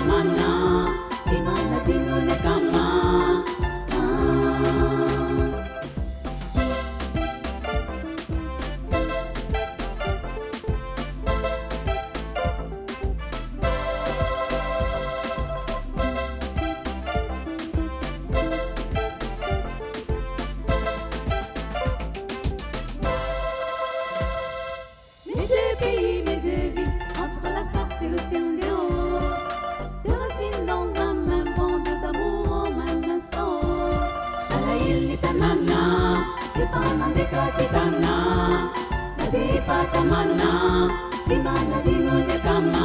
mana Timana dinunya kama Titana, nadipa tamana, timana dinunya kama.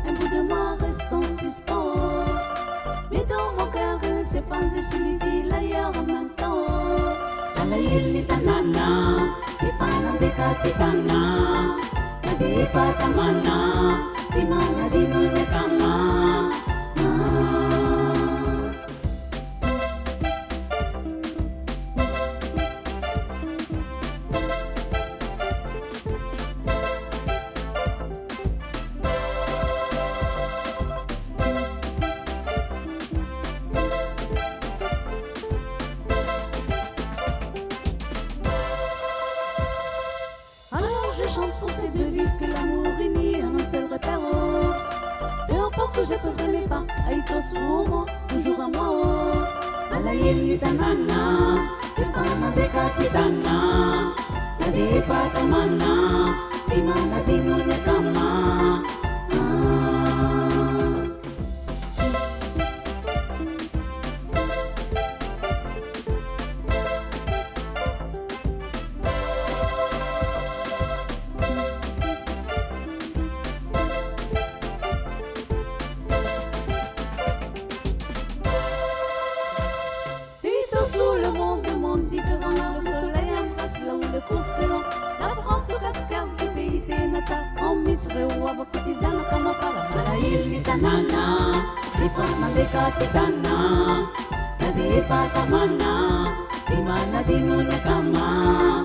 Un bout de moi reste en suspens. Mais dans mon cœur, il s'efface, je suis ici, l'ailleurs en même temps. Alayili tanana, ipana deka titana, nadipa tamana, timana dinunya kama. Pour ces deux vies que l'amour unit en un seul repère. Peu importe où je poserai mes pas, Aïtos ou moi, toujours à moi. Alayili tanana, ipana deka titana, nadipa tamana, timana dinunya kama. La France au cascade du pays des natas en misre ou à quotidienne comme par la Alayili tanana, ipana deka titana, nadipa tamana, timana dinunya kama.